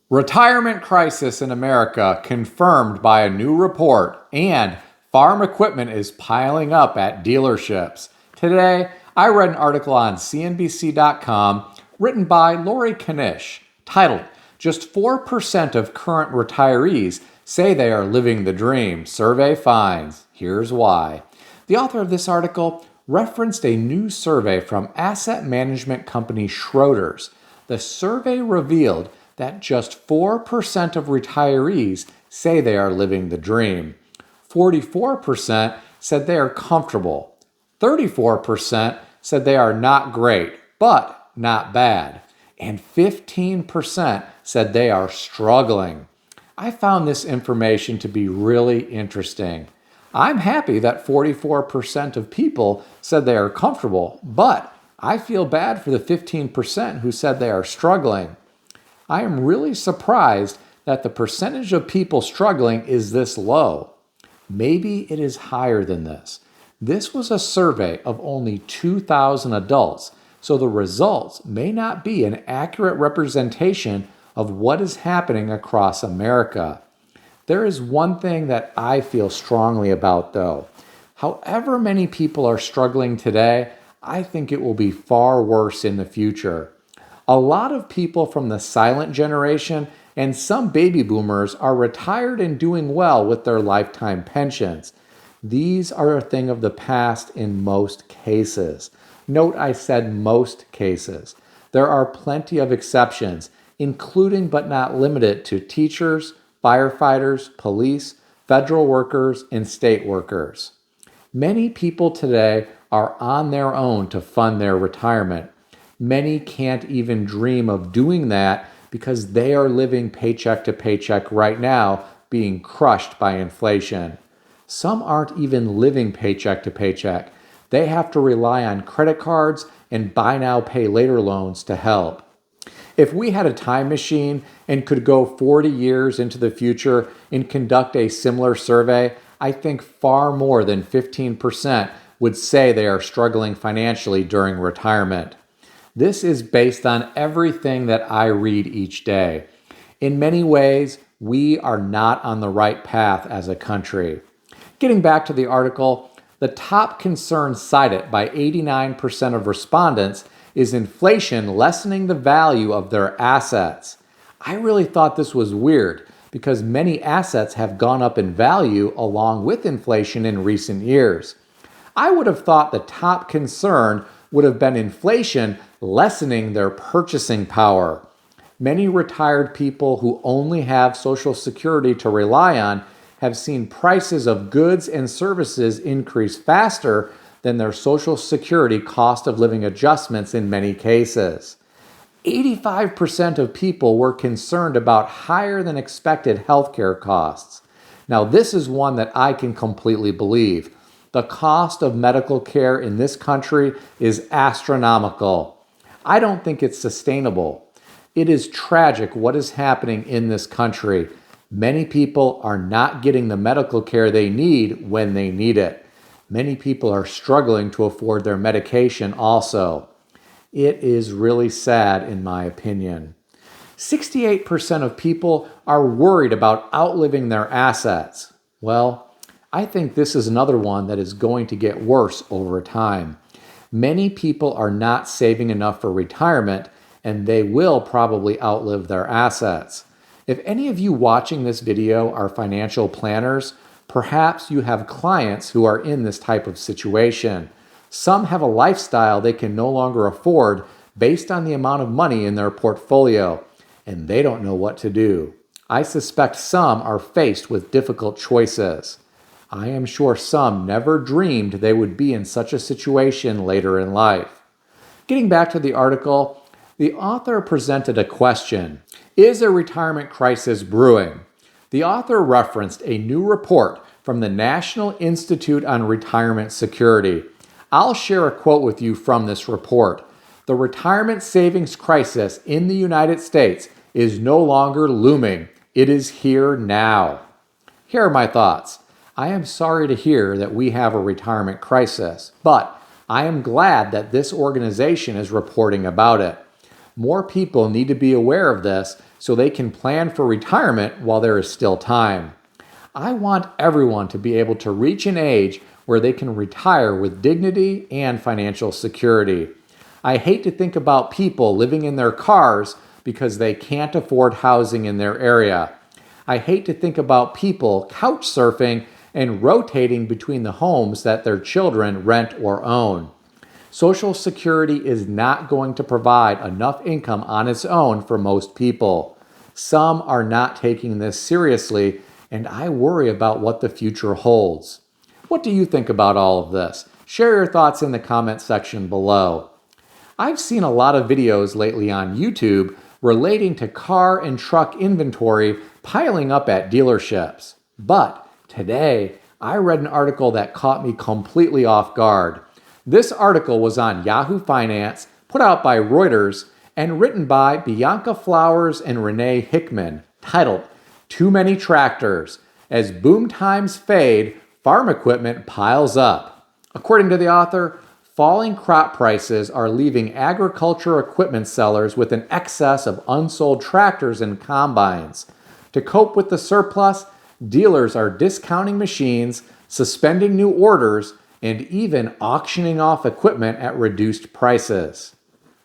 Retirement crisis in America confirmed by a new report, and farm equipment is piling up at dealerships. Today, I read an article on CNBC.com written by Lori Knish titled, "Just 4% of current retirees say they are living the dream. Survey finds. Here's why." The author of this article referenced a new survey from asset management company Schroders. The survey revealed that just 4% of retirees say they are living the dream. 44% said they are comfortable. 34% said they are not great, but not bad. And 15% said they are struggling. I found this information to be really interesting. I'm happy that 44% of people said they are comfortable, but I feel bad for the 15% who said they are struggling. I am really surprised that the percentage of people struggling is this low. Maybe it is higher than this. This was a survey of only 2,000 adults, so the results may not be an accurate representation of what is happening across America. There is one thing that I feel strongly about, though. However many people are struggling today, I think it will be far worse in the future. A lot of people from the silent generation and some baby boomers are retired and doing well with their lifetime pensions. These are a thing of the past in most cases. Note I said most cases. There are plenty of exceptions, including but not limited to teachers, firefighters, police, federal workers, and state workers. Many people today are on their own to fund their retirement. Many can't even dream of doing that because they are living paycheck to paycheck right now, being crushed by inflation. Some aren't even living paycheck to paycheck. They have to rely on credit cards and buy now, pay later loans to help. If we had a time machine and could go 40 years into the future and conduct a similar survey, I think far more than 15% would say they are struggling financially during retirement. This is based on everything that I read each day. In many ways, we are not on the right path as a country. Getting back to the article, the top concern cited by 89% of respondents is inflation lessening the value of their assets. I really thought this was weird because many assets have gone up in value along with inflation in recent years. I would have thought the top concern would have been inflation lessening their purchasing power. Many retired people who only have Social Security to rely on have seen prices of goods and services increase faster than their Social Security cost of living adjustments in many cases. 85% of people were concerned about higher than expected healthcare costs. Now, this is one that I can completely believe. The cost of medical care in this country is astronomical. I don't think it's sustainable. It is tragic what is happening in this country. Many people are not getting the medical care they need when they need it. Many people are struggling to afford their medication also. It is really sad in my opinion. 68% of people are worried about outliving their assets. Well, I think this is another one that is going to get worse over time. Many people are not saving enough for retirement, and they will probably outlive their assets. If any of you watching this video are financial planners, perhaps you have clients who are in this type of situation. Some have a lifestyle they can no longer afford based on the amount of money in their portfolio, and they don't know what to do. I suspect some are faced with difficult choices. I am sure some never dreamed they would be in such a situation later in life. Getting back to the article, the author presented a question. Is a retirement crisis brewing? The author referenced a new report from the National Institute on Retirement Security. I'll share a quote with you from this report. The retirement savings crisis in the United States is no longer looming. It is here now. Here are my thoughts. I am sorry to hear that we have a retirement crisis, but I am glad that this organization is reporting about it. More people need to be aware of this so they can plan for retirement while there is still time. I want everyone to be able to reach an age where they can retire with dignity and financial security. I hate to think about people living in their cars because they can't afford housing in their area. I hate to think about people couch surfing and rotating between the homes that their children rent or own. Social Security is not going to provide enough income on its own for most people. Some are not taking this seriously, and I worry about what the future holds. What do you think about all of this? Share your thoughts in the comment section below. I've seen a lot of videos lately on YouTube relating to car and truck inventory piling up at dealerships. But today, I read an article that caught me completely off guard. This article was on Yahoo Finance, put out by Reuters, and written by Bianca Flowers and Renee Hickman, titled, "Too Many Tractors. As Boom Times Fade, Farm Equipment Piles Up." According to the author, falling crop prices are leaving agriculture equipment sellers with an excess of unsold tractors and combines. To cope with the surplus, dealers are discounting machines, suspending new orders, and even auctioning off equipment at reduced prices.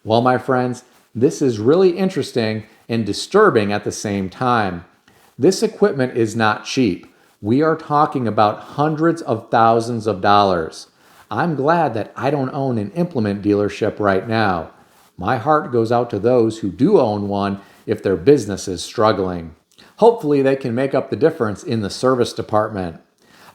Well, my friends, this is really interesting and disturbing at the same time. This equipment is not cheap. We are talking about hundreds of thousands of dollars. I'm glad that I don't own an implement dealership right now. My heart goes out to those who do own one if their business is struggling. Hopefully, they can make up the difference in the service department.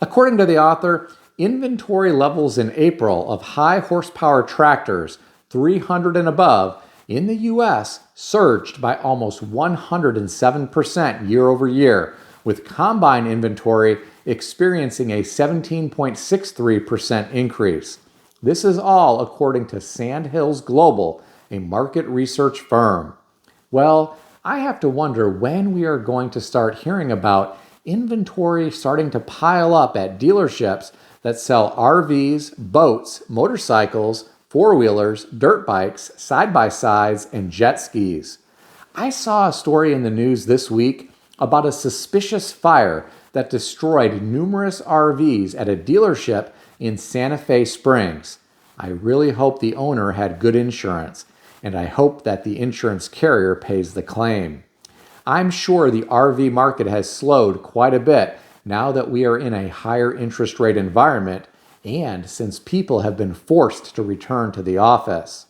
According to the author, inventory levels in April of high horsepower tractors, 300 and above, in the U.S. surged by almost 107% year over year, with combine inventory experiencing a 17.63% increase. This is all according to Sandhills Global, a market research firm. Well, I have to wonder when we are going to start hearing about inventory starting to pile up at dealerships that sell RVs, boats, motorcycles, four-wheelers, dirt bikes, side-by-sides, and jet skis. I saw a story in the news this week about a suspicious fire that destroyed numerous RVs at a dealership in Santa Fe Springs. I really hope the owner had good insurance, and I hope that the insurance carrier pays the claim. I'm sure the RV market has slowed quite a bit now that we are in a higher interest rate environment and since people have been forced to return to the office.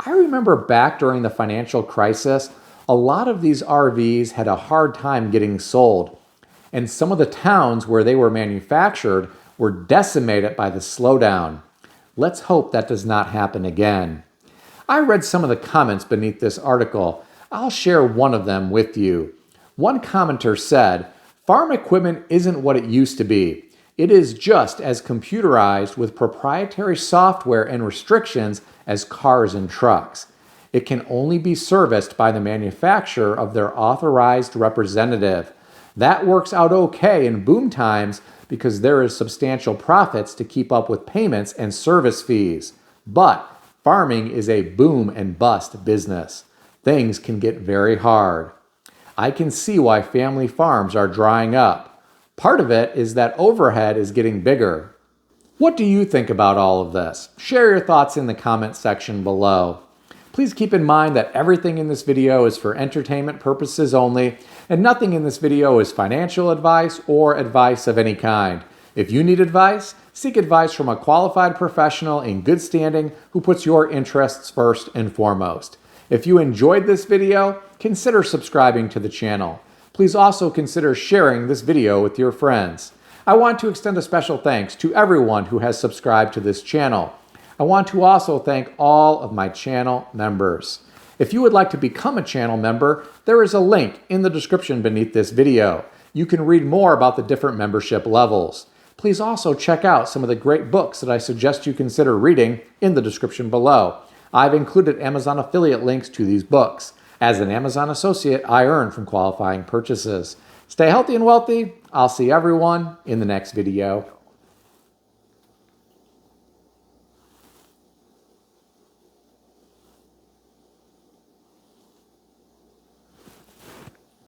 I remember back during the financial crisis, a lot of these RVs had a hard time getting sold, and some of the towns where they were manufactured were decimated by the slowdown. Let's hope that does not happen again. I read some of the comments beneath this article. I'll share one of them with you. One commenter said, "Farm equipment isn't what it used to be. It is just as computerized with proprietary software and restrictions as cars and trucks. It can only be serviced by the manufacturer of their authorized representative. That works out okay in boom times because there is substantial profits to keep up with payments and service fees. But farming is a boom and bust business. Things can get very hard. I can see why family farms are drying up. Part of it is that overhead is getting bigger." What do you think about all of this? Share your thoughts in the comment section below. Please keep in mind that everything in this video is for entertainment purposes only, and nothing in this video is financial advice or advice of any kind. If you need advice, seek advice from a qualified professional in good standing who puts your interests first and foremost. If you enjoyed this video, consider subscribing to the channel. Please also consider sharing this video with your friends. I want to extend a special thanks to everyone who has subscribed to this channel. I want to also thank all of my channel members. If you would like to become a channel member, there is a link in the description beneath this video. You can read more about the different membership levels. Please also check out some of the great books that I suggest you consider reading in the description below. I've included Amazon affiliate links to these books. As an Amazon associate, I earn from qualifying purchases. Stay healthy and wealthy. I'll see everyone in the next video.